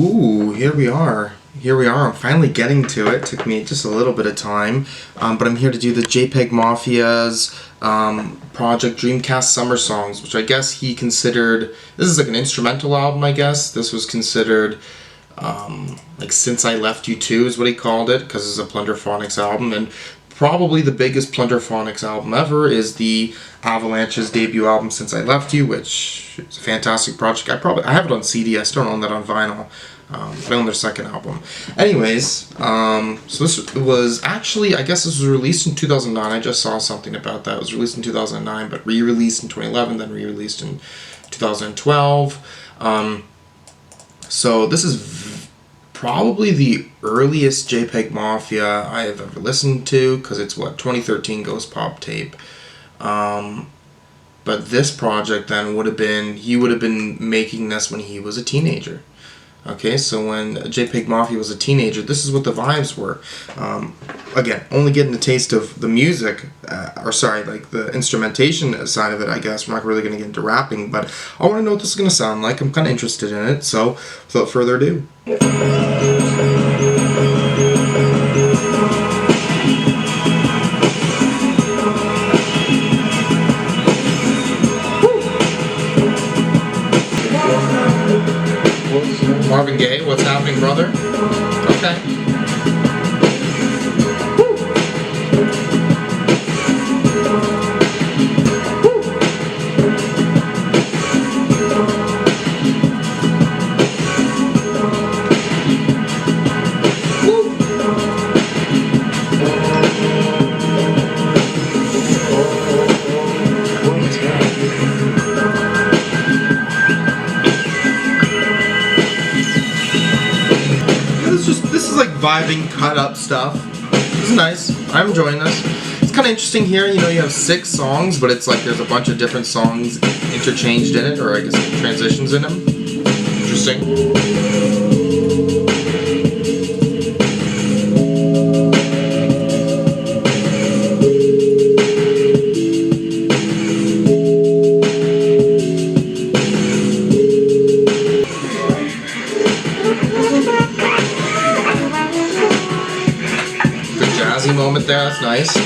Ooh, here we are. Here we are. I'm finally getting to it. Took me just a little bit of time, but I'm here to do the JPEGMAFIA's project Dreamcast Summer Songs, which I guess he considered. This is like an instrumental album, I guess. This was considered like Since I Left You 2 is what he called it, because it's a plunderphonics album, and probably the biggest plunderphonics album ever is the Avalanche's debut album Since I Left You, which is a fantastic project. I have it on CD. I still don't own that on vinyl. But I own their second album. Anyways, so this was actually, I guess this was released in 2009. I just saw something about that. It was released in 2009, but re-released in 2011, then re-released in 2012. So this is probably the earliest JPEGMAFIA I have ever listened to, because it's 2013 Ghost Pop tape. But this project then he would have been making this when he was a teenager. Okay, so when JPEGMAFIA was a teenager, this is what the vibes were. Again, only getting a taste of the music, like the instrumentation side of it, I guess. We're not really going to get into rapping, but I want to know what this is going to sound like. I'm kind of interested in it, so without further ado. Marvin Gaye, what's happening, brother? Okay. This is like vibing, cut up stuff. This is nice. I'm enjoying this. It's kind of interesting here. You know, you have 6 songs, but it's like there's a bunch of different songs interchanged in it, or I guess transitions in them. Interesting. Moment there, that's nice.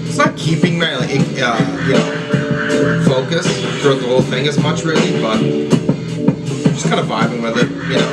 It's not keeping my focus throughout the whole thing as much, really, but just kind of vibing with it, you know.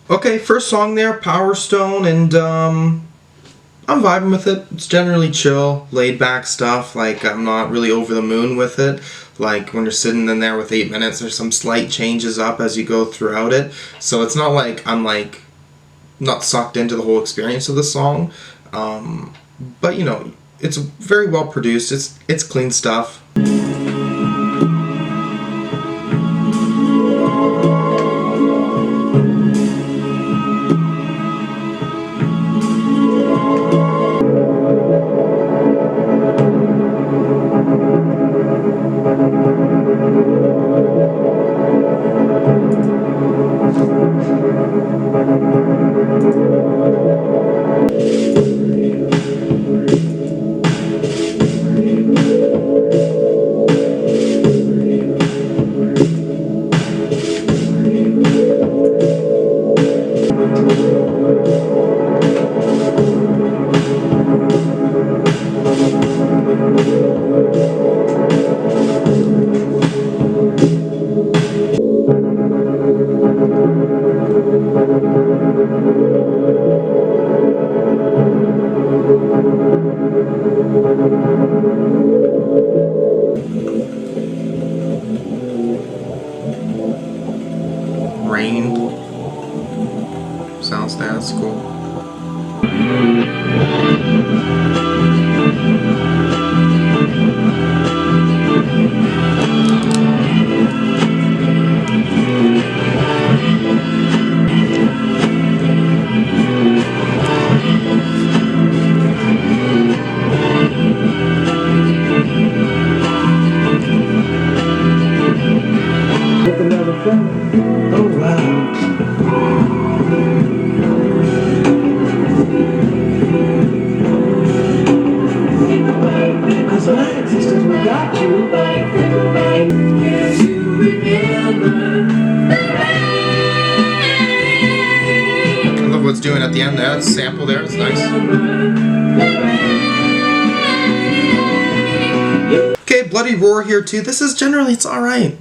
Okay, first song there, Power Stone, and I'm vibing with it. It's generally chill, laid back stuff. Like, I'm not really over the moon with it. Like, when you're sitting in there with 8 minutes, there's some slight changes up as you go throughout it. So it's not like I'm like not sucked into the whole experience of the song. But you know, it's very well produced. It's clean stuff. Rain. Sounds that's cool. Oh wow. Cause my existence without you. Can you remember? I love what's doing at the end there. That sample there, it's nice. Okay, Bloody Roar here too. This is generally, it's alright.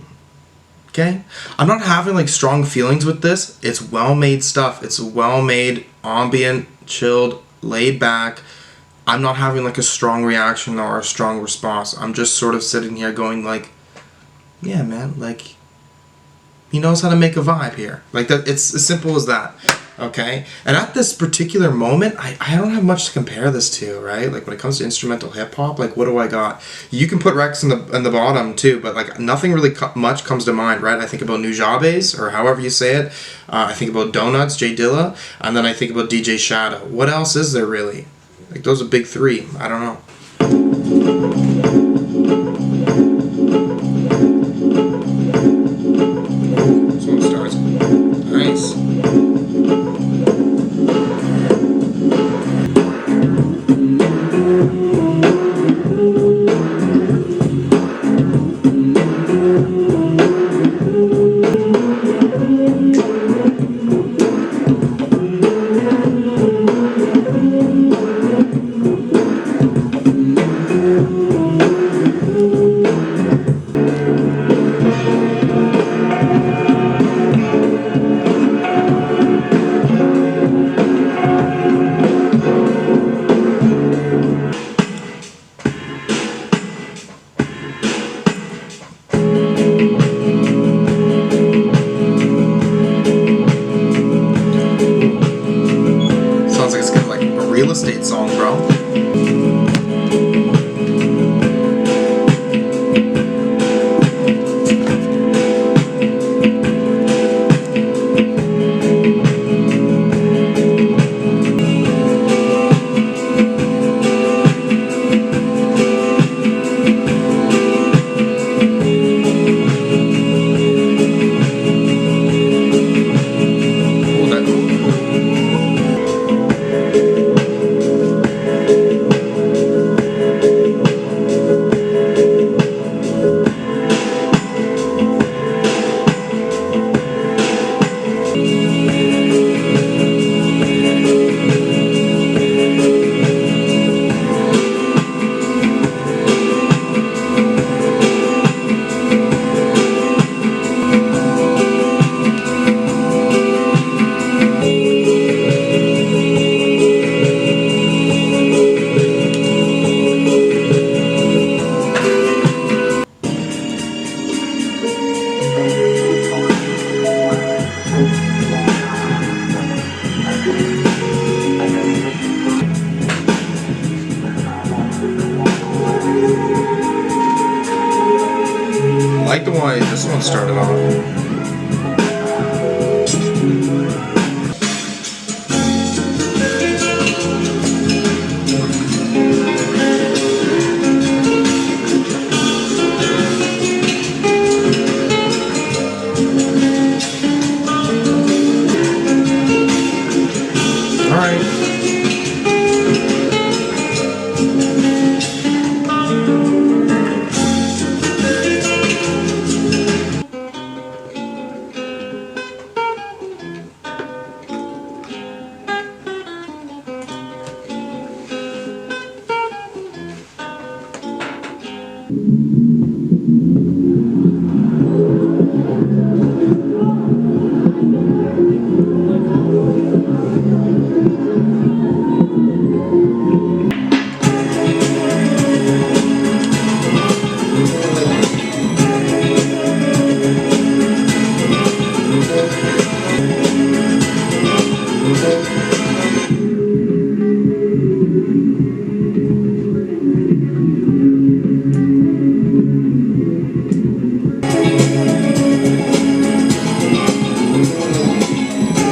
Okay? I'm not having like strong feelings with this. It's well-made stuff. It's well-made, ambient, chilled, laid back. I'm not having like a strong reaction or a strong response. I'm just sort of sitting here going like, yeah, man, like, he knows how to make a vibe here. Like that, it's as simple as that. Okay? And at this particular moment, I don't have much to compare this to, right? Like when it comes to instrumental hip hop, like what do I got? You can put Rex in the bottom too, but like nothing really much comes to mind, right? I think about Nujabes, or however you say it. I think about Donuts, J Dilla, and then I think about DJ Shadow. What else is there really? Like those are big three. I don't know. This one starts. Nice. Real estate song, bro. I like the way this one started off.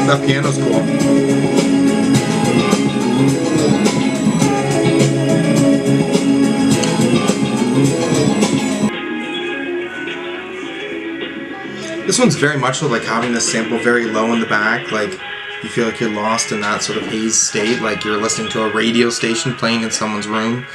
That piano's cool. This one's very much like having the sample very low in the back, like you feel like you're lost in that sort of haze state, like you're listening to a radio station playing in someone's room.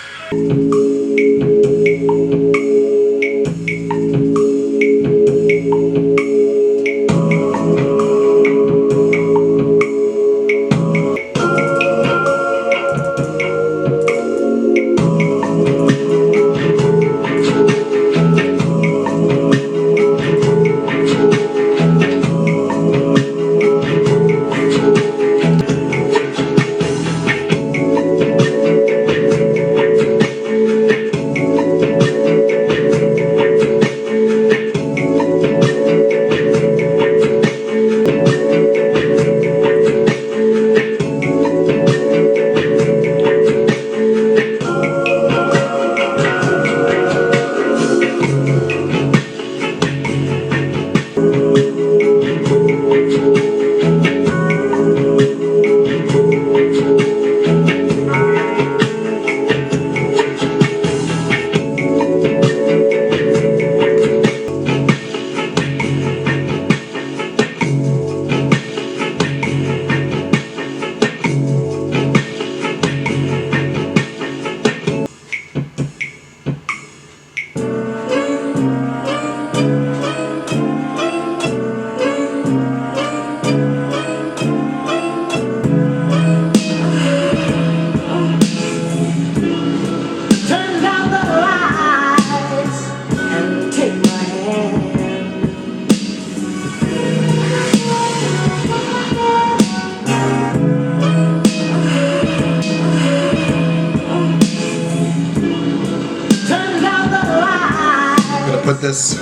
Put this,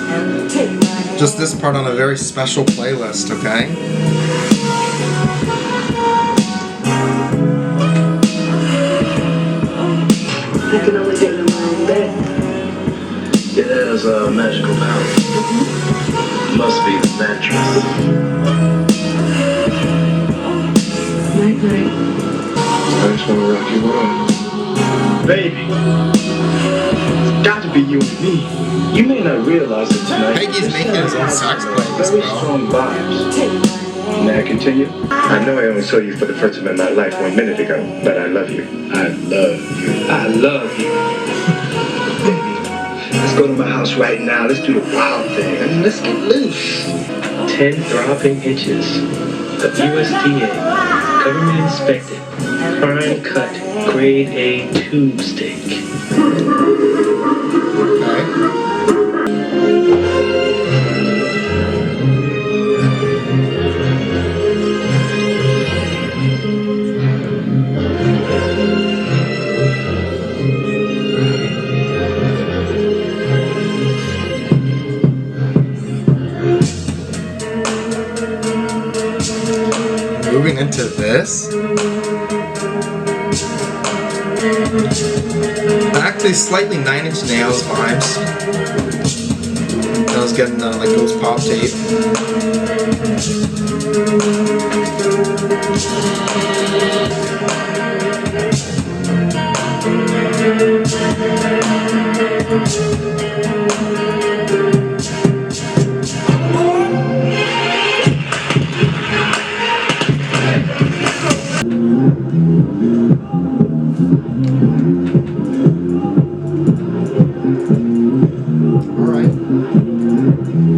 just this part on a very special playlist, okay? I can only take them my bed. It has a magical power. Must be the mattress. Night night. I just want to rock you world. Baby, it's got to be you and me. You may not realize it tonight. Peggy's making his own sax playing as very well. strong vibes. May I continue? I know I only saw you for the first time in my life 1 minute ago, but I love you. I love you. I love you. Baby, let's go to my house right now. Let's do the wild thing. I mean, let's get loose. 10 throbbing inches of USDA, government inspected, prime cut, grade A tube steak. Okay. Moving into this. Actually, slightly 9 Inch Nails vibes. I was getting like those pop tape.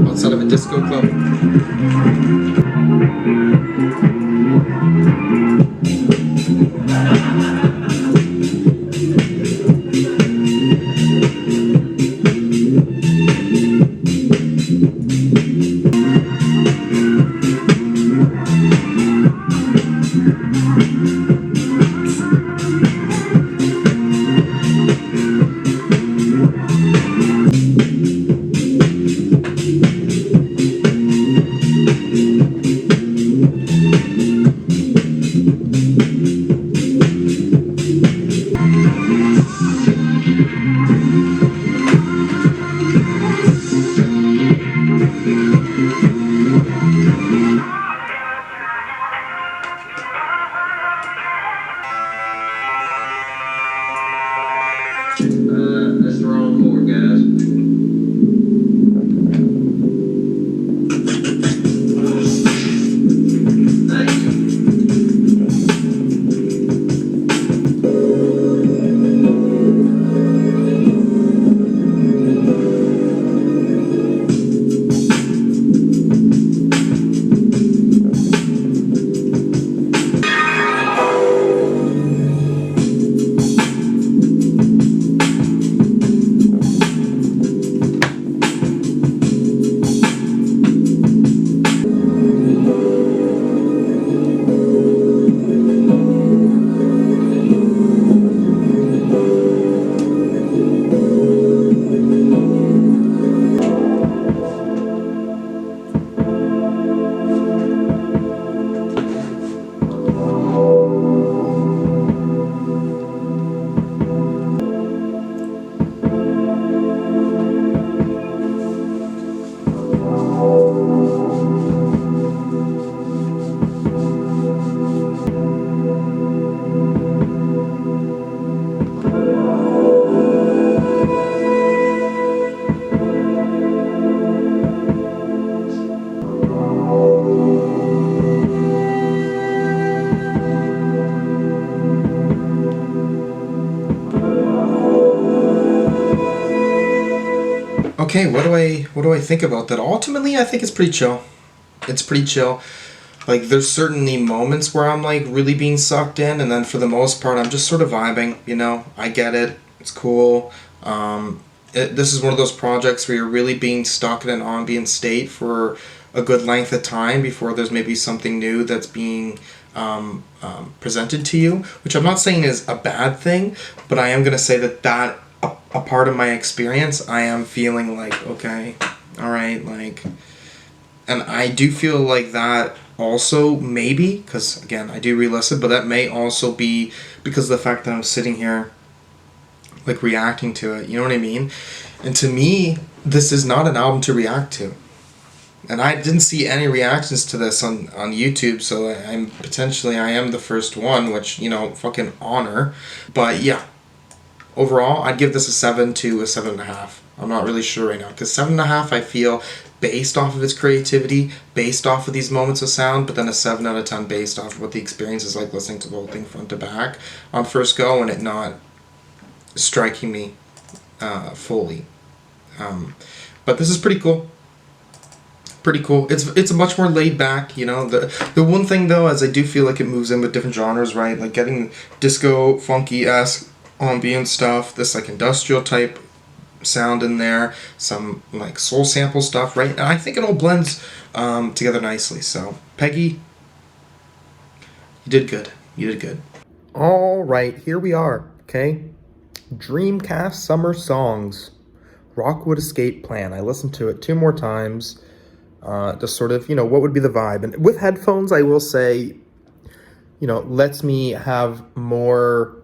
Outside of a disco club. That's the wrong chord, guys. Thank you. Okay, what do I think about that? Ultimately, I think it's pretty chill. It's pretty chill. Like, there's certainly moments where I'm like really being sucked in, and then for the most part, I'm just sort of vibing. You know, I get it. It's cool. This is one of those projects where you're really being stuck in an ambient state for a good length of time before there's maybe something new that's being presented to you, which I'm not saying is a bad thing, but I am going to say that a part of my experience, I am feeling like, okay, all right, like, and I do feel like that also maybe, because again, I do re-listen, but that may also be because of the fact that I'm sitting here like reacting to it, you know what I mean? And to me, this is not an album to react to. And I didn't see any reactions to this on YouTube, so I am the first one, which, you know, fucking honor. But yeah, overall, I'd give this a 7 to a 7.5. I'm not really sure right now, because 7.5 I feel based off of its creativity, based off of these moments of sound, but then a 7 out of 10 based off of what the experience is like listening to the whole thing front to back on first go, and it not striking me fully. But this is pretty cool. Pretty cool. It's a much more laid back, you know. The one thing though is I do feel like it moves in with different genres, right? Like getting disco, funky-esque ambient stuff, this like industrial type sound in there, some like soul sample stuff, right? And I think it all blends together nicely. So Peggy, you did good. You did good. All right, here we are. Okay, Dreamcast Summer Songs, Rockwood Escape Plan. I listened to it 2 more times. Just sort of, you know, what would be the vibe. And with headphones, I will say, you know, lets me have more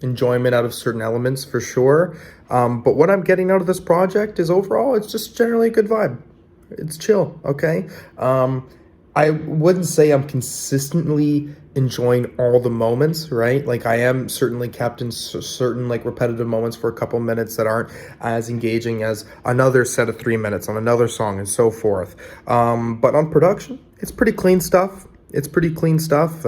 enjoyment out of certain elements for sure. But what I'm getting out of this project is overall, it's just generally a good vibe. It's chill, okay? I wouldn't say I'm consistently enjoying all the moments, right? Like I am certainly kept in certain like repetitive moments for a couple minutes that aren't as engaging as another set of 3 minutes on another song and so forth. But on production, it's pretty clean stuff. It's pretty clean stuff.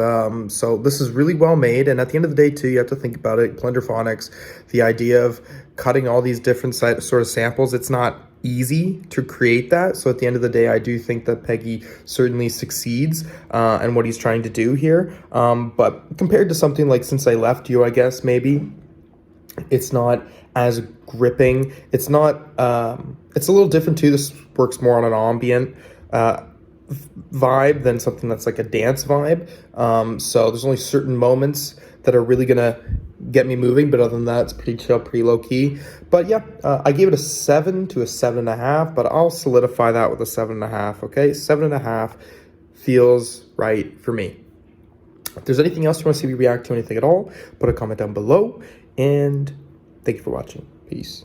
So this is really well made. And at the end of the day, too, you have to think about it. Plunderphonics, the idea of cutting all these different sort of samples, it's not easy to create that. So at the end of the day, I do think that Peggy certainly succeeds in what he's trying to do here. But compared to something like Since I Left You, I guess, maybe, it's not as gripping. It's not, it's a little different, too. This works more on an ambient vibe than something that's like a dance vibe. So there's only certain moments that are really gonna get me moving, but other than that, it's pretty chill, pretty low key. But yeah, I gave it a 7 to a 7.5, but I'll solidify that with a 7.5. Okay, 7.5 feels right for me. If there's anything else you want to see me react to, anything at all, put a comment down below, and Thank you for watching. Peace.